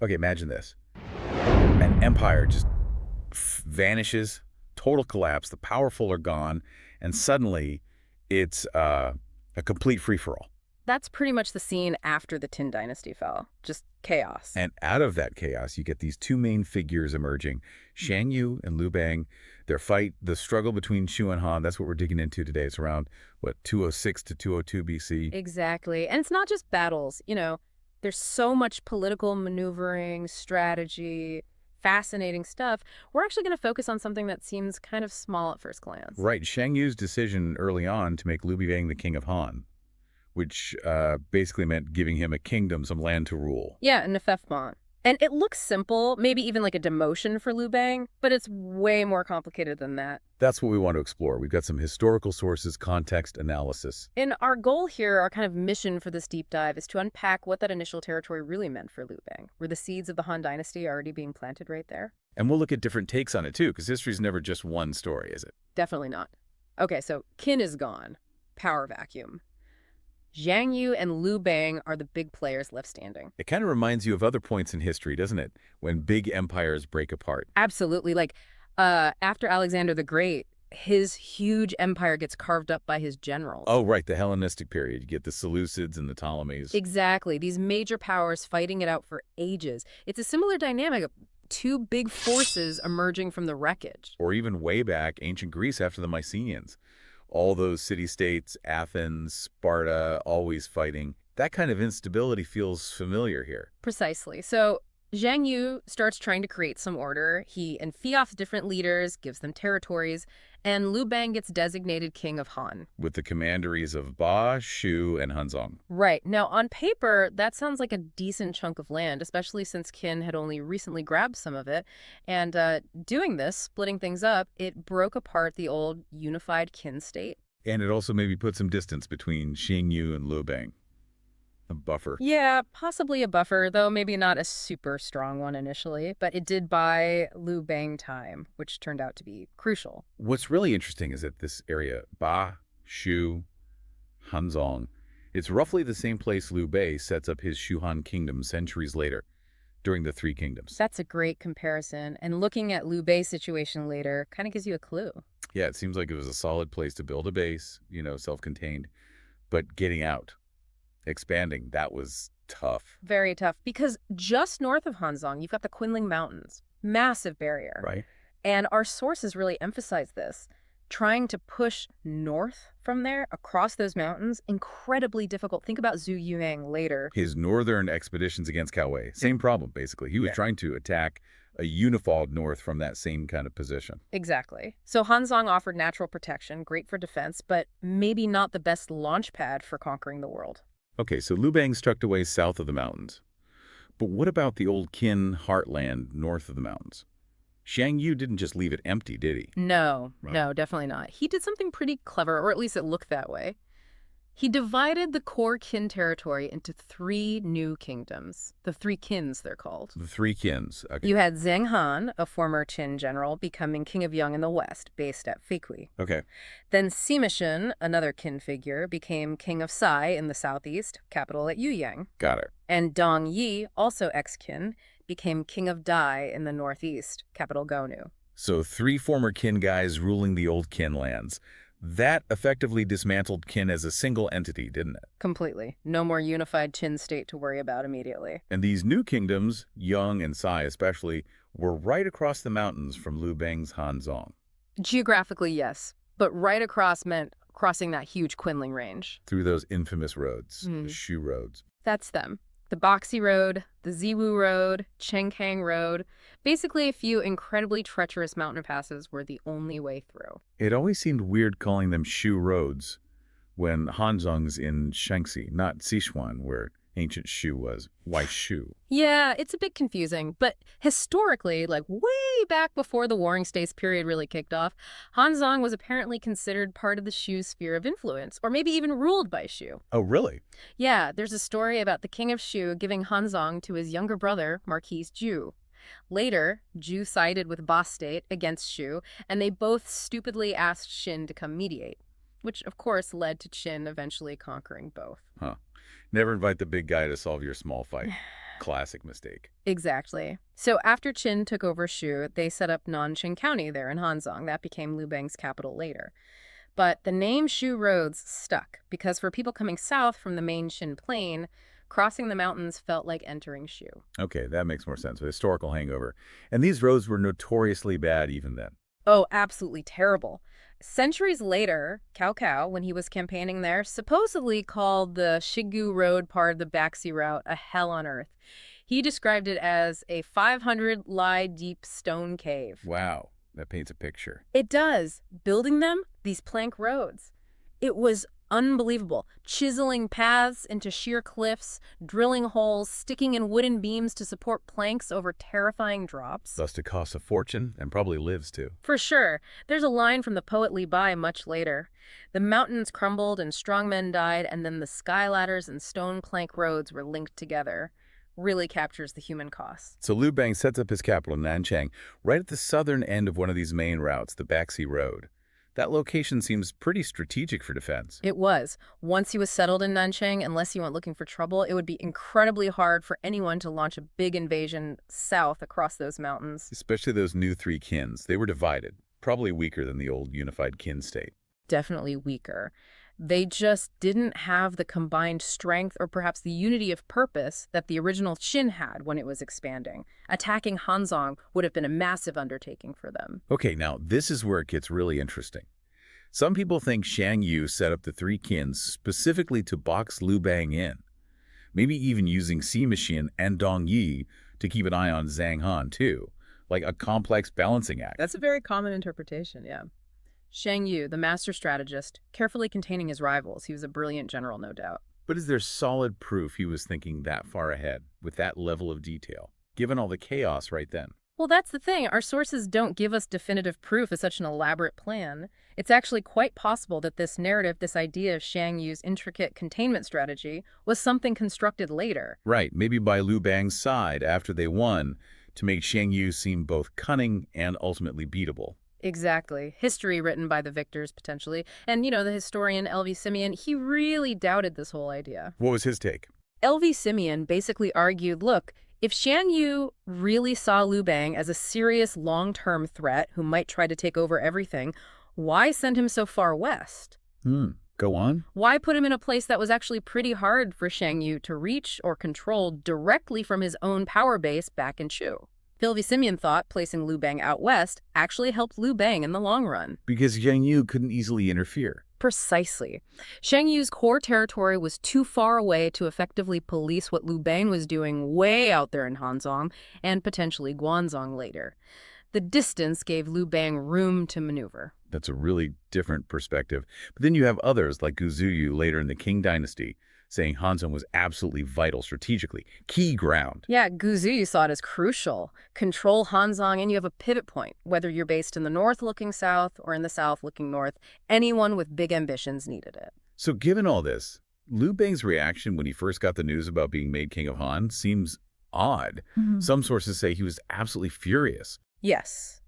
Okay, imagine this. An empire just vanishes, total collapse, the powerful are gone, and suddenly it's a complete free-for-all. That's pretty much the scene after the Qin dynasty fell. Just chaos. And out of that chaos, you get these two main figures emerging, Xiang Yu and Liu Bang. Their fight, the struggle between Shu and Han, that's what we're digging into today. It's around, what, 206 to 202 BC. Exactly. And it's not just battles, there's so much political maneuvering, strategy, fascinating stuff. We're actually going to focus on something that seems kind of small at first glance. Right, Xiang Yu's decision early on to make Liu Bang the king of Han, which basically meant giving him a kingdom, some land to rule. Yeah, an Nefefmont. And it looks simple, maybe even like a demotion for Liu Bang, but it's way more complicated than that. That's what we want to explore. We've got some historical sources, context, analysis. And our goal here, our kind of mission for this deep dive, is to unpack what that initial territory really meant for Liu Bang. Were the seeds of the Han Dynasty already being planted right there? And we'll look at different takes on it, too, because history's never just one story, is it? Definitely not. Okay, so Qin is gone. Power vacuum. Xiang Yu and Liu Bang are the big players left standing. It kind of reminds you of other points in history, doesn't it? When big empires break apart. Absolutely. Like, after Alexander the Great, his huge empire gets carved up by his generals. Oh, right, the Hellenistic period. You get the Seleucids and the Ptolemies. Exactly. These major powers fighting it out for ages. It's a similar dynamic of two big forces emerging from the wreckage. Or even way back, ancient Greece after the Mycenaeans. All those city-states, Athens, Sparta, always fighting. That kind of instability feels familiar here. Precisely. So Xiang Yu starts trying to create some order. He enfeoffs different leaders, gives them territories, and Liu Bang gets designated king of Han. With the commanderies of Ba, Shu, and Hanzhong. Right. Now, on paper, that sounds like a decent chunk of land, especially since Qin had only recently grabbed some of it. And doing this, splitting things up, it broke apart the old unified Qin state. And it also maybe put some distance between Xiang Yu and Liu Bang. A buffer. Yeah, possibly a buffer, though maybe not a super strong one initially, but it did buy Liu Bang time, which turned out to be crucial. What's really interesting is that this area, Ba, Shu, Hanzhong, it's roughly the same place Liu Bei sets up his Chu-Han kingdom centuries later, during the Three Kingdoms. That's a great comparison, and looking at Liu Bei's situation later kind of gives you a clue. Yeah, it seems like it was a solid place to build a base, self-contained, but getting out, expanding, that was tough. Very tough, because just north of Hanzhong, you've got the Kunling Mountains. Massive barrier. Right. And our sources really emphasize this. Trying to push north from there, across those mountains, incredibly difficult. Think about Zhu Yuang later. His northern expeditions against Cao, same problem, basically. He was trying to attack a unified north from that same kind of position. Exactly. So Hanzhong offered natural protection, great for defense, but maybe not the best launch pad for conquering the world. Okay, so Liu Bang's tucked away south of the mountains. But what about the old Qin heartland north of the mountains? Xiang Yu didn't just leave it empty, did he? No, Right. no, definitely not. He did something pretty clever, or at least it looked that way. He divided the core Qin territory into three new kingdoms. The Three Qins, they're called. The Three Qins. Okay. You had Zheng Han, a former Qin general, becoming king of Yang in the west, based at Feikui. Okay. Then Sima Xin, another Qin figure, became king of Sai in the southeast, capital at Yuyang. Got it. And Dong Yi, also ex-Qin, became king of Dai in the northeast, capital Gonu. So three former Qin guys ruling the old Qin lands. That effectively dismantled Qin as a single entity, didn't it? Completely. No more unified Qin state to worry about immediately. And these new kingdoms, Yang and Sai especially, were right across the mountains from Liu Bang's Hanzhong. Geographically, yes. But right across meant crossing that huge Qinling range. Through those infamous roads, the Shu roads. That's them. The Boxi Road, the Ziwu Road, Chengkang Road. Basically, a few incredibly treacherous mountain passes were the only way through. It always seemed weird calling them Shu roads when Hanzhong's in Shaanxi, not Sichuan, where ancient Shu was. Why Shu? Yeah, it's a bit confusing, but historically, like way back before the Warring States period really kicked off, Hanzhong was apparently considered part of the Shu sphere of influence, or maybe even ruled by Shu. Oh, really? Yeah, there's a story about the king of Shu giving Hanzhong to his younger brother, Marquis Ju. Later, Ju sided with Ba State against Shu, and they both stupidly asked Qin to come mediate, which of course led to Qin eventually conquering both. Huh. Never invite the big guy to solve your small fight. Classic mistake. Exactly. So after Qin took over Shu, they set up Nanqing County there in Hanzhong. That became Liu Bang's capital later. But the name Shu roads stuck because for people coming south from the main Qin plain, crossing the mountains felt like entering Shu. Okay, that makes more sense. A historical hangover. And these roads were notoriously bad even then. Oh, absolutely terrible. Centuries later, Cao Cao, when he was campaigning there, supposedly called the Shigu Road part of the Baxi route a hell on earth. He described it as a 500-lie deep stone cave. Wow, that paints a picture. It does. Building them, these plank roads. It was unbelievable. Chiseling paths into sheer cliffs, drilling holes, sticking in wooden beams to support planks over terrifying drops. Thus it costs a fortune and probably lives too. For sure. There's a line from the poet Li Bai much later. The mountains crumbled and strong men died, and then the sky ladders and stone plank roads were linked together. Really captures the human cost. So Liu Bang sets up his capital in Nanchang, right at the southern end of one of these main routes, the Baxi Road. That location seems pretty strategic for defense. It was. Once he was settled in Nanchang, unless he went looking for trouble, it would be incredibly hard for anyone to launch a big invasion south across those mountains. Especially those new three Qins. They were divided, probably weaker than the old unified Qin state. Definitely weaker. They just didn't have the combined strength or perhaps the unity of purpose that the original Qin had when it was expanding. Attacking Hanzhong would have been a massive undertaking for them. Okay, now this is where it gets really interesting. Some people think Xiang Yu set up the three Qins specifically to box Liu Bang in, maybe even using Sima Xin and Dong Yi to keep an eye on Zhang Han too, like a complex balancing act. That's a very common interpretation, yeah. Xiang Yu, the master strategist, carefully containing his rivals. He was a brilliant general, no doubt. But is there solid proof he was thinking that far ahead, with that level of detail, given all the chaos right then? Well, that's the thing. Our sources don't give us definitive proof of such an elaborate plan. It's actually quite possible that this narrative, this idea of Xiang Yu's intricate containment strategy, was something constructed later. Right, maybe by Liu Bang's side after they won, to make Xiang Yu seem both cunning and ultimately beatable. Exactly. History written by the victors, potentially. And, the historian L.V. Simeon, he really doubted this whole idea. What was his take? L.V. Simeon basically argued, look, if Xiang Yu really saw Liu Bang as a serious long-term threat who might try to take over everything, why send him so far west? Go on. Why put him in a place that was actually pretty hard for Xiang Yu to reach or control directly from his own power base back in Chu? L.V. Simeon thought placing Liu Bang out west actually helped Liu Bang in the long run. Because Xiang Yu couldn't easily interfere. Precisely. Xiang Yu's core territory was too far away to effectively police what Liu Bang was doing way out there in Hanzhong and potentially Guanzhong later. The distance gave Liu Bang room to maneuver. That's a really different perspective. But then you have others like Gu Zuyu later in the Qing dynasty, saying Hanzhong was absolutely vital strategically, key ground. Yeah, Gu Zuyu saw it as crucial. Control Hanzhong and you have a pivot point. Whether you're based in the north looking south or in the south looking north, anyone with big ambitions needed it. So given all this, Liu Bang's reaction when he first got the news about being made king of Han seems odd. Some sources say he was absolutely furious. Yes.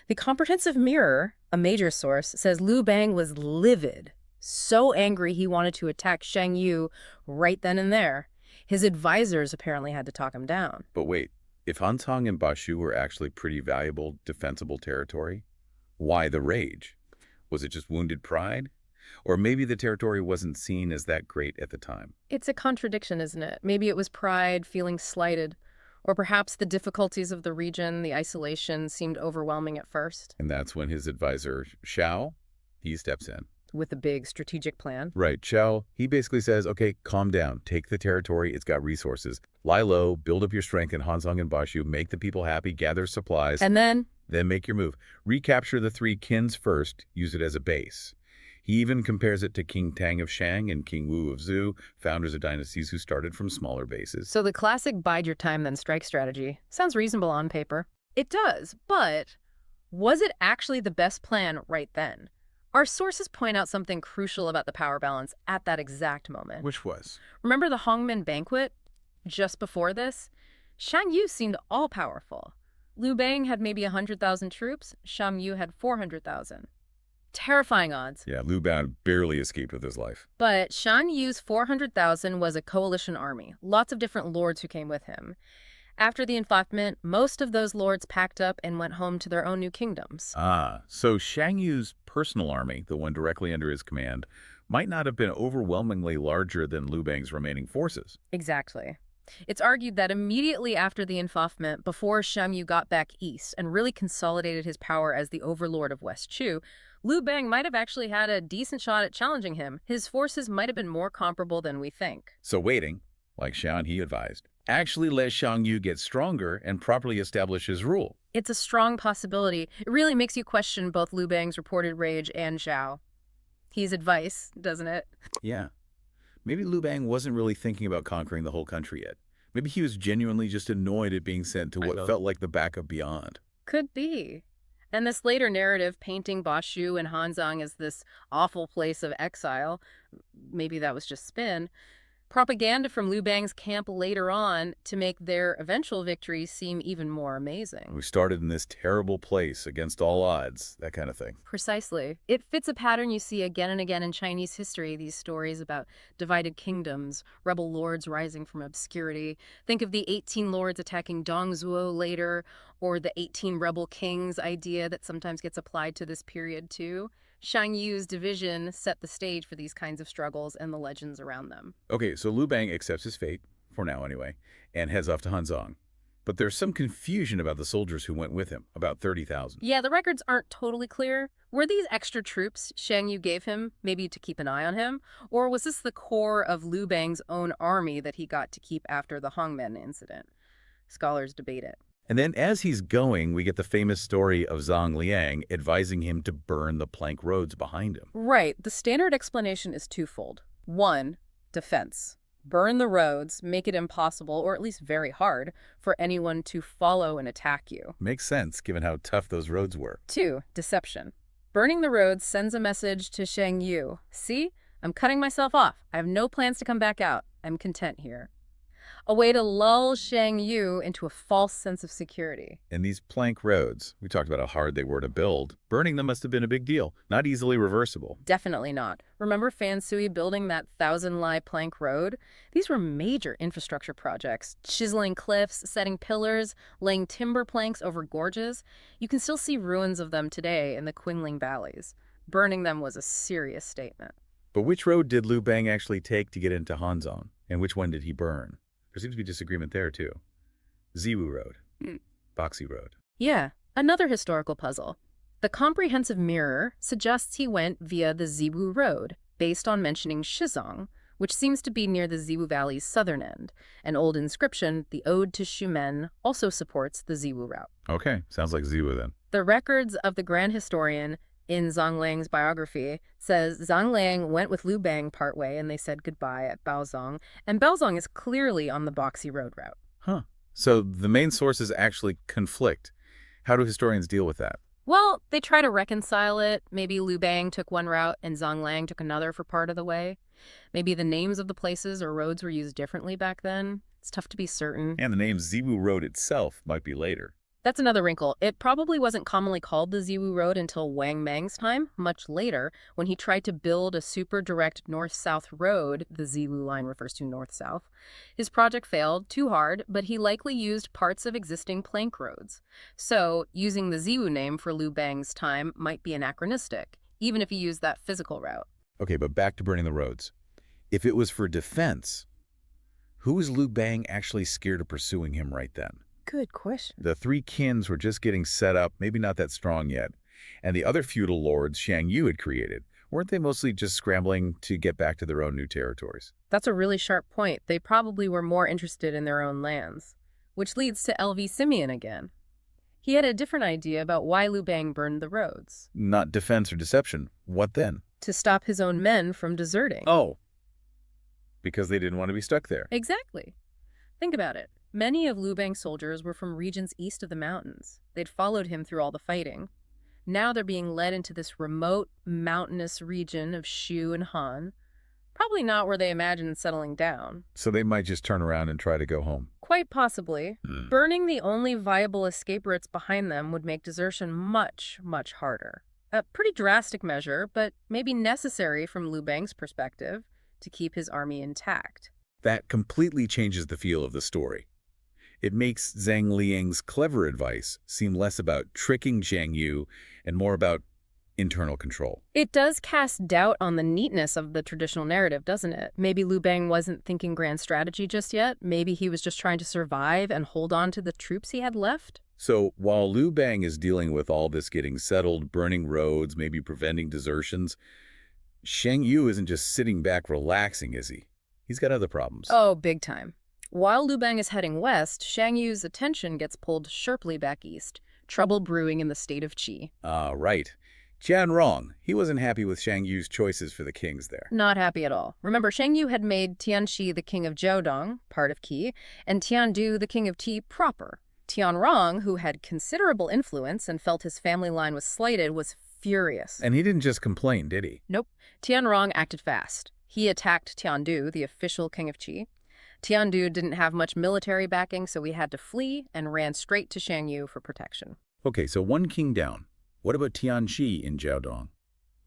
The Comprehensive Mirror, a major source, says Liu Bang was livid. So angry he wanted to attack Xiang Yu right then and there. His advisors apparently had to talk him down. But wait, if Hanzhong and Bashu were actually pretty valuable, defensible territory, why the rage? Was it just wounded pride? Or maybe the territory wasn't seen as that great at the time. It's a contradiction, isn't it? Maybe it was pride, feeling slighted. Or perhaps the difficulties of the region, the isolation, seemed overwhelming at first. And that's when his advisor, Xiao, he steps in. With a big strategic plan. Right. Xiao, he basically says, okay, calm down. Take the territory. It's got resources. Lie low, build up your strength in Hanzhong and Bashu, make the people happy, gather supplies. And then make your move. Recapture the three Qins first, use it as a base. He even compares it to King Tang of Shang and King Wu of Zhou, founders of dynasties who started from smaller bases. So the classic bide your time then strike strategy sounds reasonable on paper. It does, but was it actually the best plan right then? Our sources point out something crucial about the power balance at that exact moment. Which was? Remember the Hongmen banquet? Just before this, Xiang Yu seemed all-powerful. Liu Bang had maybe 100,000 troops, Xiang Yu had 400,000. Terrifying odds. Yeah, Liu Bang barely escaped with his life. But Xiang Yu's 400,000 was a coalition army, lots of different lords who came with him. After the enflancement, most of those lords packed up and went home to their own new kingdoms. Ah, so Xiang Yu's personal army, the one directly under his command, might not have been overwhelmingly larger than Liu Bang's remaining forces. Exactly. It's argued that immediately after the enflancement, before Xiang Yu got back east and really consolidated his power as the overlord of West Chu, Liu Bang might have actually had a decent shot at challenging him. His forces might have been more comparable than we think. So waiting, like Xiang He advised, actually let Xiang Yu get stronger and properly establish his rule. It's a strong possibility. It really makes you question both Liu Bang's reported rage and Zhao. His advice, doesn't it? Yeah. Maybe Liu Bang wasn't really thinking about conquering the whole country yet. Maybe he was genuinely just annoyed at being sent to what felt like the back of beyond. Could be. And this later narrative painting Bashu and Hanzhong as this awful place of exile, maybe that was just spin, propaganda from Liu Bang's camp later on to make their eventual victories seem even more amazing. We started in this terrible place against all odds, that kind of thing. Precisely. It fits a pattern you see again and again in Chinese history, these stories about divided kingdoms, rebel lords rising from obscurity. Think of the 18 lords attacking Dongzhuo later, or the 18 rebel kings idea that sometimes gets applied to this period too. Xiang Yu's division set the stage for these kinds of struggles and the legends around them. Okay, so Liu Bang accepts his fate, for now anyway, and heads off to Hanzhong. But there's some confusion about the soldiers who went with him, about 30,000. Yeah, the records aren't totally clear. Were these extra troops Xiang Yu gave him, maybe to keep an eye on him? Or was this the core of Liu Bang's own army that he got to keep after the Hongmen incident? Scholars debate it. And then as he's going, we get the famous story of Zhang Liang advising him to burn the plank roads behind him. Right. The standard explanation is twofold. One, defense. Burn the roads, make it impossible, or at least very hard, for anyone to follow and attack you. Makes sense, given how tough those roads were. Two, deception. Burning the roads sends a message to Xiang Yu. See? I'm cutting myself off. I have no plans to come back out. I'm content here. A way to lull Xiang Yu into a false sense of security. And these plank roads, we talked about how hard they were to build. Burning them must have been a big deal, not easily reversible. Definitely not. Remember Fan Sui building that 1,000-li plank road? These were major infrastructure projects, chiseling cliffs, setting pillars, laying timber planks over gorges. You can still see ruins of them today in the Qinling valleys. Burning them was a serious statement. But which road did Liu Bang actually take to get into Hanzhong? And which one did he burn? There seems to be disagreement there, too. Ziwu Road. Boxy Road. Yeah, another historical puzzle. The comprehensive mirror suggests he went via the Ziwu Road, based on mentioning Shizong, which seems to be near the Ziwu Valley's southern end. An old inscription, the Ode to Shumen, also supports the Ziwu route. Okay, sounds like Ziwu then. The records of the grand historian in Zhang Liang's biography says Zhang Liang went with Liu Bang partway and they said goodbye at Baozong, and Baozong is clearly on the Boxy Road route. Huh. So the main sources actually conflict. How do historians deal with that? Well, they try to reconcile it. Maybe Liu Bang took one route and Zhang Liang took another for part of the way. Maybe the names of the places or roads were used differently back then. It's tough to be certain. And the name Ziwu Road itself might be later. That's another wrinkle. It probably wasn't commonly called the Ziwu Road until Wang Mang's time, much later, when he tried to build a super direct north-south road. The Ziwu line refers to north-south. His project failed, too hard, but he likely used parts of existing plank roads. So, using the Ziwu name for Liu Bang's time might be anachronistic, even if he used that physical route. Okay, but back to burning the roads. If it was for defense, who was Liu Bang actually scared of pursuing him right then? Good question. The three kins were just getting set up, maybe not that strong yet. And the other feudal lords Xiang Yu had created, weren't they mostly just scrambling to get back to their own new territories? That's a really sharp point. They probably were more interested in their own lands. Which leads to L.V. Simeon again. He had a different idea about why Liu Bang burned the roads. Not defense or deception. What then? To stop his own men from deserting. Oh. Because they didn't want to be stuck there. Exactly. Think about it. Many of Liu Bang's soldiers were from regions east of the mountains. They'd followed him through all the fighting. Now they're being led into this remote, mountainous region of Shu and Han. Probably not where they imagined settling down. So they might just turn around and try to go home. Quite possibly. Burning the only viable escape routes behind them would make desertion much, much harder. A pretty drastic measure, but maybe necessary from Liu Bang's perspective to keep his army intact. That completely changes the feel of the story. It makes Zhang Liang's clever advice seem less about tricking Xiang Yu and more about internal control. It does cast doubt on the neatness of the traditional narrative, doesn't it? Maybe Liu Bang wasn't thinking grand strategy just yet. Maybe he was just trying to survive and hold on to the troops he had left. So while Liu Bang is dealing with all this getting settled, burning roads, maybe preventing desertions, Xiang Yu isn't just sitting back relaxing, is he? He's got other problems. Oh, big time. While Liu Bang is heading west, Xiang Yu's attention gets pulled sharply back east, trouble brewing in the state of Qi. Right. Jianrong, he wasn't happy with Xiang Yu's choices for the kings there. Not happy at all. Remember, Xiang Yu had made Tianxi the king of Jiaodong, part of Qi, and Tiandu the king of Qi proper. Tianrong, who had considerable influence and felt his family line was slighted, was furious. And he didn't just complain, did he? Nope. Tianrong acted fast. He attacked Tiandu, the official king of Qi. Tiandu didn't have much military backing, so he had to flee and ran straight to Xiang Yu for protection. Okay, so one king down. What about Tianxi in Jiaodong?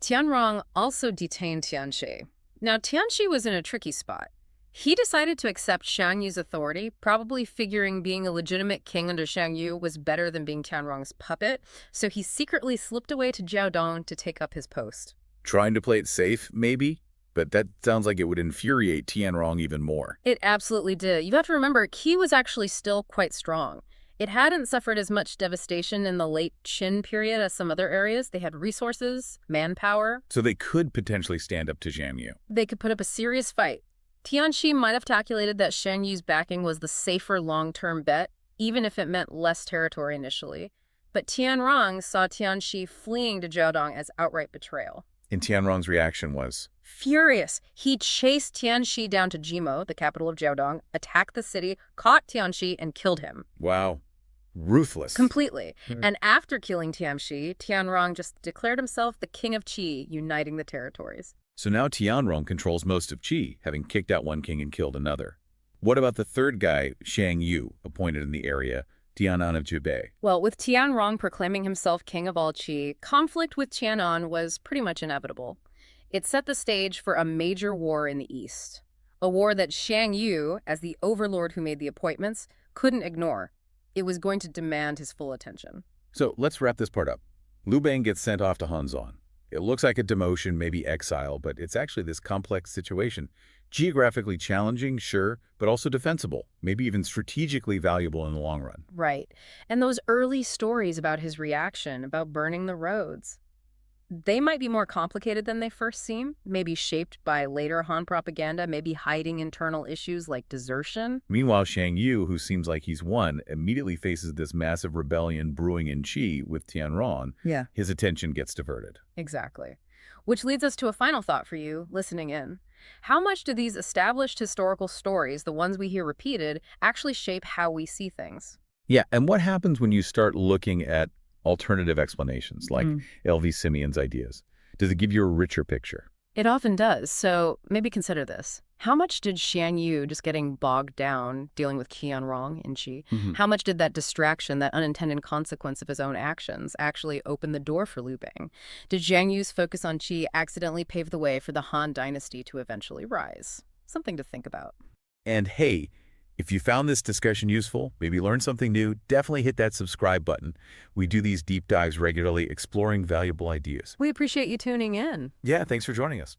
Tianrong also detained Tianxi. Now, Tianxi was in a tricky spot. He decided to accept Xiang Yu's authority, probably figuring being a legitimate king under Xiang Yu was better than being Tianrong's puppet, so he secretly slipped away to Jiaodong to take up his post. Trying to play it safe, maybe? But that sounds like it would infuriate Tianrong even more. It absolutely did. You have to remember, Qi was actually still quite strong. It hadn't suffered as much devastation in the late Qin period as some other areas. They had resources, manpower. So they could potentially stand up to Xiang Yu. They could put up a serious fight. Tianxi might have calculated that Xiang Yu's backing was the safer long-term bet, even if it meant less territory initially. But Tianrong saw Tianxi fleeing to Jiaodong as outright betrayal. And Tianrong's reaction was? Furious, he chased Tianxi down to Jimo, the capital of Jiaodong, attacked the city, caught Tianxi, and killed him. Wow. Ruthless. Completely. And after killing Tianxi, Tianrong just declared himself the king of Qi, uniting the territories. So now Tianrong controls most of Qi, having kicked out one king and killed another. What about the third guy, Xiang Yu, appointed in the area, Tianan of Jubei? Well, with Tianrong proclaiming himself king of all Qi, conflict with Tianan was pretty much inevitable. It set the stage for a major war in the east, a war that Xiang Yu, as the overlord who made the appointments, couldn't ignore. It was going to demand his full attention. So let's wrap this part up. Liu Bang gets sent off to Hanzhong. It looks like a demotion, maybe exile, but it's actually this complex situation. Geographically challenging, sure, but also defensible, maybe even strategically valuable in the long run. Right. And those early stories about his reaction, about burning the roads, they might be more complicated than they first seem, maybe shaped by later Han propaganda, maybe hiding internal issues like desertion. Meanwhile, Xiang Yu, who seems like he's won, immediately faces this massive rebellion brewing in Qi with Tianrong. Yeah. His attention gets diverted. Exactly. Which leads us to a final thought for you, listening in. How much do these established historical stories, the ones we hear repeated, actually shape how we see things? Yeah, and what happens when you start looking at alternative explanations, like L.V. Simeon's ideas? Does it give you a richer picture? It often does, so maybe consider this. How much did Xiang Yu just getting bogged down dealing with Tianrong in Qi, how much did that distraction, that unintended consequence of his own actions, actually open the door for Liu Bang? Did Xiang Yu's focus on Qi accidentally pave the way for the Han dynasty to eventually rise? Something to think about. And hey, if you found this discussion useful, maybe learned something new, definitely hit that subscribe button. We do these deep dives regularly, exploring valuable ideas. We appreciate you tuning in. Yeah, thanks for joining us.